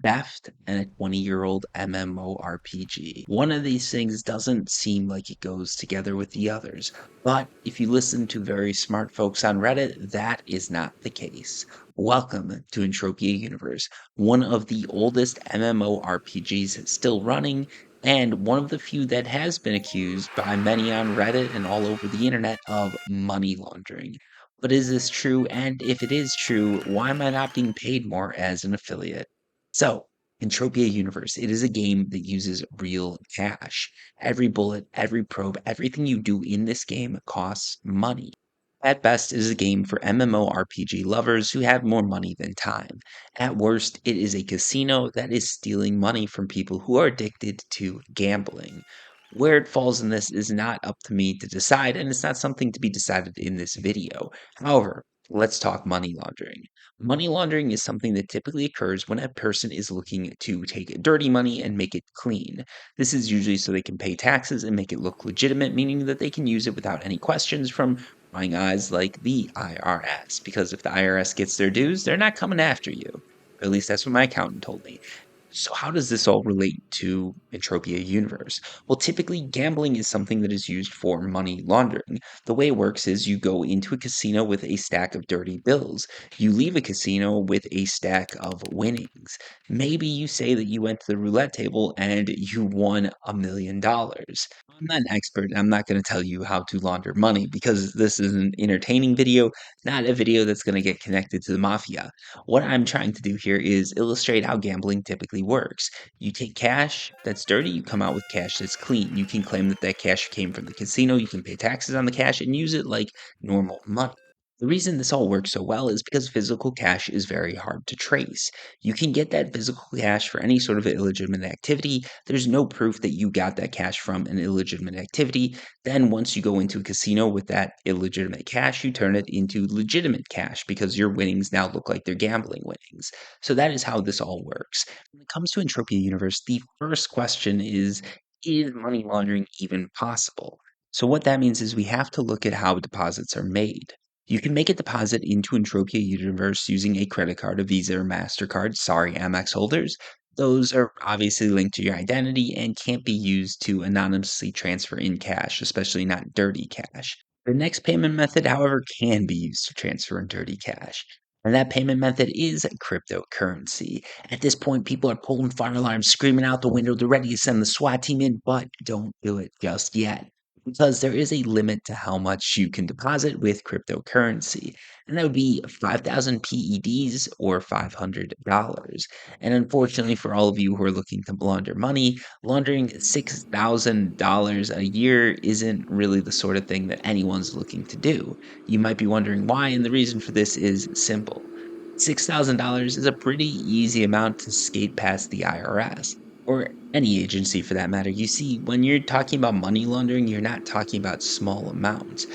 theft and a 20-year-old MMORPG. One of these things doesn't seem like it goes together with the others, but if you listen to very smart folks on Reddit, that is not the case. Welcome to Entropia Universe, one of the oldest MMORPGs still running, and one of the few that has been accused by many on Reddit and all over the internet of money laundering. But is this true? And if it is true, why am I not being paid more as an affiliate? So, Entropia Universe, it is a game that uses real cash. Every bullet, every probe, everything you do in this game costs money. At best, it is a game for MMORPG lovers who have more money than time. At worst, it is a casino that is stealing money from people who are addicted to gambling. Where it falls in this is not up to me to decide, and it's not something to be decided in this video. However, let's talk money laundering. Money laundering is something that typically occurs when a person is looking to take dirty money and make it clean. This is usually so they can pay taxes and make it look legitimate, meaning that they can use it without any questions from prying eyes like the IRS. Because if the IRS gets their dues, they're not coming after you. Or at least that's what my accountant told me. So, how does this all relate to Entropia Universe? Well, typically, gambling is something that is used for money laundering. The way it works is you go into a casino with a stack of dirty bills. You leave a casino with a stack of winnings. Maybe you say that you went to the roulette table and you won $1 million. I'm not an expert. I'm not going to tell you how to launder money because this is an entertaining video, not a video that's going to get connected to the mafia. What I'm trying to do here is illustrate how gambling typically works. You take cash that's dirty, you come out with cash that's clean. You can claim that that cash came from the casino, you can pay taxes on the cash and use it like normal money. The reason this all works so well is because physical cash is very hard to trace. You can get that physical cash for any sort of illegitimate activity. There's no proof that you got that cash from an illegitimate activity. Then, once you go into a casino with that illegitimate cash, you turn it into legitimate cash because your winnings now look like they're gambling winnings. So, that is how this all works. When it comes to Entropia Universe, the first question is money laundering even possible? So, what that means is we have to look at how deposits are made. You can make a deposit into Entropia Universe using a credit card, a Visa or MasterCard. Sorry, Amex holders. Those are obviously linked to your identity and can't be used to anonymously transfer in cash, especially not dirty cash. The next payment method, however, can be used to transfer in dirty cash. And that payment method is cryptocurrency. At this point, people are pulling fire alarms, screaming out the window. They're ready to send the SWAT team in, but don't do it just yet because there is a limit to how much you can deposit with cryptocurrency, and that would be 5,000 PEDs or $500. And unfortunately, for all of you who are looking to launder money, laundering $6,000 a year isn't really the sort of thing that anyone's looking to do. You might be wondering why, and the reason for this is simple. $6,000 is a pretty easy amount to skate past the IRS or any agency for that matter. You see, when you're talking about money laundering, you're not talking about small amounts.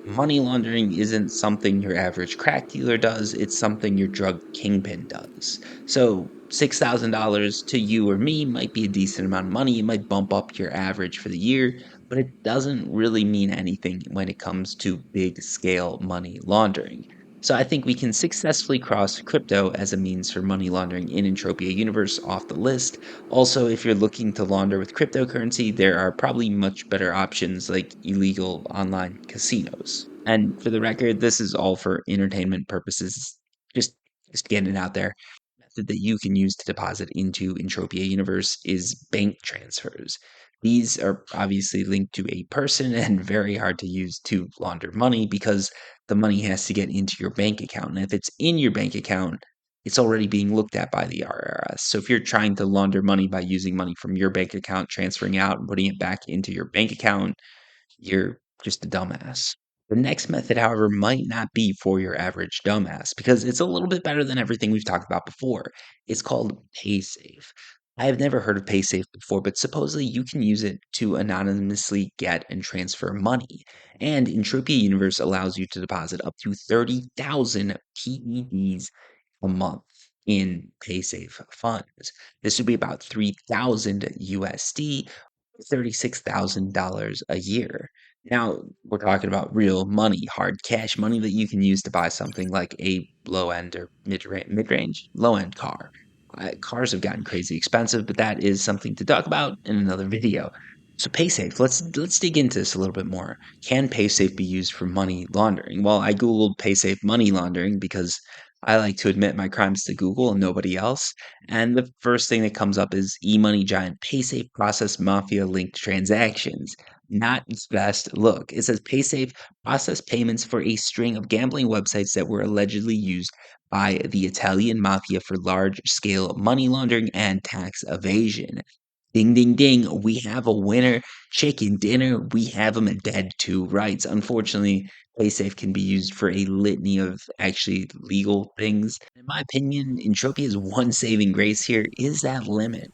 Money laundering isn't something your average crack dealer does, it's something your drug kingpin does. So, $6,000 to you or me might be a decent amount of money. It might bump up your average for the year, but it doesn't really mean anything when it comes to big scale money laundering. So I think we can successfully cross crypto as a means for money laundering in Entropia Universe off the list. Also, if you're looking to launder with cryptocurrency, there are probably much better options like illegal online casinos. And for the record, this is all for entertainment purposes. Just just getting it out there. Method that you can use to deposit into Entropia Universe is bank transfers. These are obviously linked to a person and very hard to use to launder money because the money has to get into your bank account. And if it's in your bank account, it's already being looked at by the IRS. So if you're trying to launder money by using money from your bank account, transferring out, and putting it back into your bank account, you're just a dumbass. The next method, however, might not be for your average dumbass because it's a little bit better than everything we've talked about before. It's called PaySafe. I have never heard of PaySafe before, but supposedly you can use it to anonymously get and transfer money. And Entropia Universe allows you to deposit up to 30,000 PEDs a month in PaySafe funds. This would be about 3,000 USD, $36,000 a year. Now, we're talking about real money, hard cash money that you can use to buy something like a low end or mid range, low end car. Cars have gotten crazy expensive, but that is something to talk about in another video. So PaySafe, let's dig into this a little bit more. Can PaySafe be used for money laundering? Well, I googled PaySafe money laundering because I like to admit my crimes to Google and nobody else. And the first thing that comes up is e-money giant PaySafe process mafia linked transactions. Not its best look. It says PaySafe processed payments for a string of gambling websites that were allegedly used by the Italian mafia for large scale money laundering and tax evasion. Ding, ding, ding. We have a winner. Chicken dinner. We have him dead to rights. Unfortunately, PlaySafe can be used for a litany of actually legal things. In my opinion, Entropia's one saving grace here is that limit.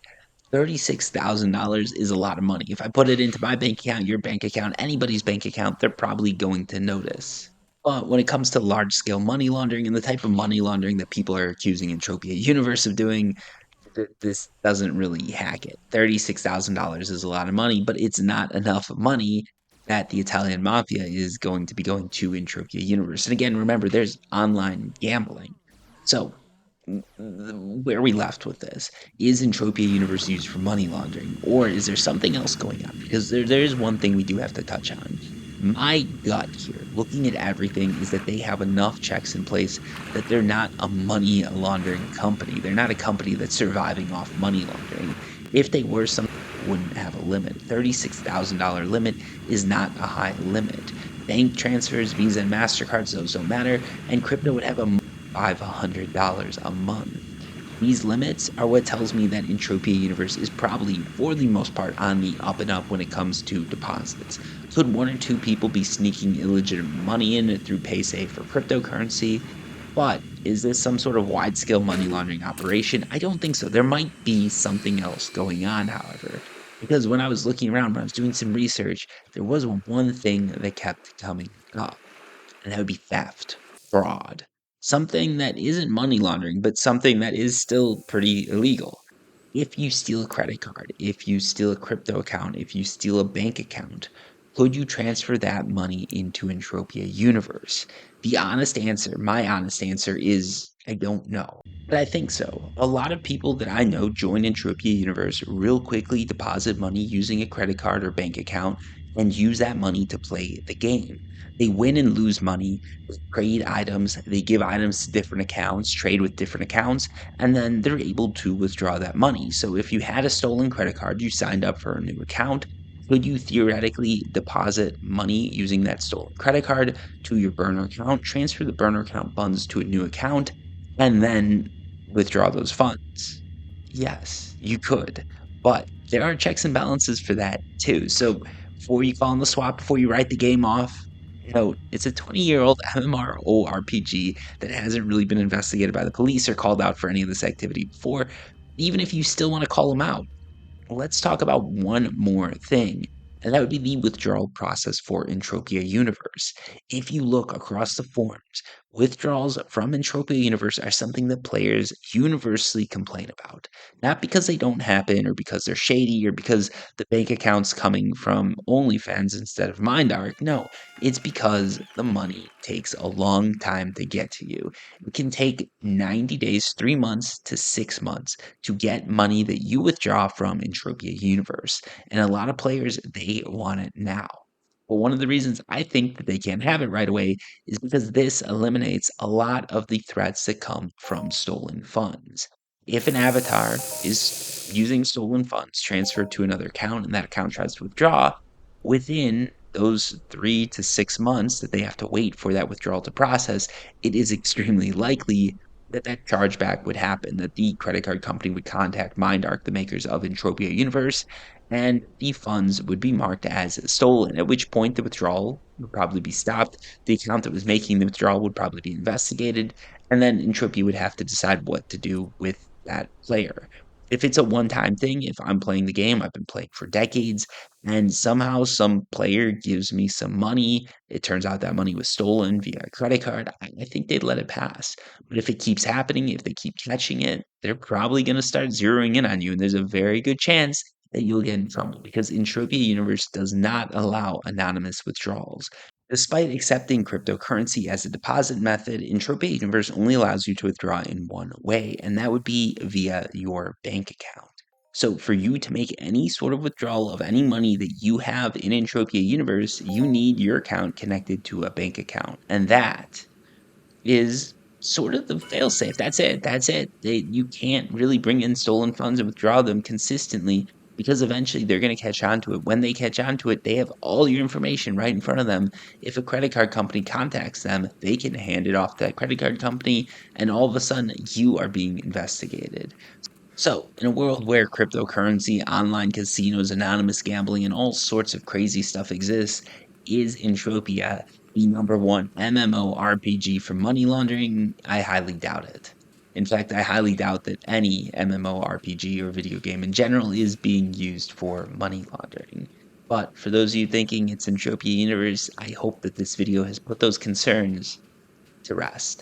$36,000 is a lot of money. If I put it into my bank account, your bank account, anybody's bank account, they're probably going to notice. But when it comes to large scale money laundering and the type of money laundering that people are accusing Entropia Universe of doing, this doesn't really hack it. $36,000 is a lot of money, but it's not enough money that the Italian mafia is going to be going to Entropia Universe. And again, remember, there's online gambling. So, where are we left with this? Is Entropia Universe used for money laundering, or is there something else going on? Because there is one thing we do have to touch on. My gut here, looking at everything, is that they have enough checks in place that they're not a money laundering company. They're not a company that's surviving off money laundering. If they were, some wouldn't have a limit. $36,000 limit is not a high limit. Bank transfers, Visa and MasterCards, those don't matter, and crypto would have a $500 a month. These limits are what tells me that Entropia Universe is probably, for the most part, on the up and up when it comes to deposits. Could one or two people be sneaking illegitimate money in through PaySafe or cryptocurrency? But is this some sort of wide scale money laundering operation? I don't think so. There might be something else going on, however. Because when I was looking around, when I was doing some research, there was one thing that kept coming up, and that would be theft, fraud. Something that isn't money laundering, but something that is still pretty illegal. If you steal a credit card, if you steal a crypto account, if you steal a bank account, could you transfer that money into Entropia Universe? The honest answer, my honest answer is I don't know. But I think so. A lot of people that I know join Entropia Universe real quickly, deposit money using a credit card or bank account, and use that money to play the game. They win and lose money, they trade items, they give items to different accounts, trade with different accounts, and then they're able to withdraw that money. So if you had a stolen credit card, you signed up for a new account, could you theoretically deposit money using that stolen credit card to your burner account, transfer the burner account funds to a new account, and then withdraw those funds? Yes, you could, but there are checks and balances for that too. So before you call on the swap, before you write the game off, note it's a 20-year-old MMORPG that hasn't really been investigated by the police or called out for any of this activity before. Even if you still want to call them out, let's talk about one more thing, and that would be the withdrawal process for Entropia Universe. If you look across the forums, withdrawals from Entropia Universe are something that players universally complain about. Not because they don't happen, or because they're shady, or because the bank account's coming from OnlyFans instead of MindArc. No, it's because the money takes a long time to get to you. It can take 90 days, 3 months to 6 months to get money that you withdraw from Entropia Universe. And a lot of players, they want it now. But one of the reasons I think that they can't have it right away is because this eliminates a lot of the threats that come from stolen funds. If an avatar is using stolen funds transferred to another account and that account tries to withdraw, within those 3 to 6 months that they have to wait for that withdrawal to process, it is extremely likely that that chargeback would happen, that the credit card company would contact MindArc, the makers of Entropia Universe, and the funds would be marked as stolen, at which point the withdrawal would probably be stopped. The account that was making the withdrawal would probably be investigated, and then Entropia would have to decide what to do with that player. If it's a one time thing, if I'm playing the game, I've been playing for decades, and somehow some player gives me some money, it turns out that money was stolen via a credit card, I think they'd let it pass. But if it keeps happening, if they keep catching it, they're probably going to start zeroing in on you. And there's a very good chance that you'll get in trouble because Entropia Universe does not allow anonymous withdrawals. Despite accepting cryptocurrency as a deposit method, Entropia Universe only allows you to withdraw in one way, and that would be via your bank account. So, for you to make any sort of withdrawal of any money that you have in Entropia Universe, you need your account connected to a bank account. And that is sort of the failsafe. That's it. That's it. You can't really bring in stolen funds and withdraw them consistently because eventually they're going to catch on to it. When they catch on to it, they have all your information right in front of them. If a credit card company contacts them, they can hand it off to that credit card company, and all of a sudden you are being investigated. So, in a world where cryptocurrency, online casinos, anonymous gambling, and all sorts of crazy stuff exists, is Entropia the number one MMORPG for money laundering? I highly doubt it. In fact, I highly doubt that any MMORPG or video game in general is being used for money laundering. But for those of you thinking it's Entropia Universe, I hope that this video has put those concerns to rest.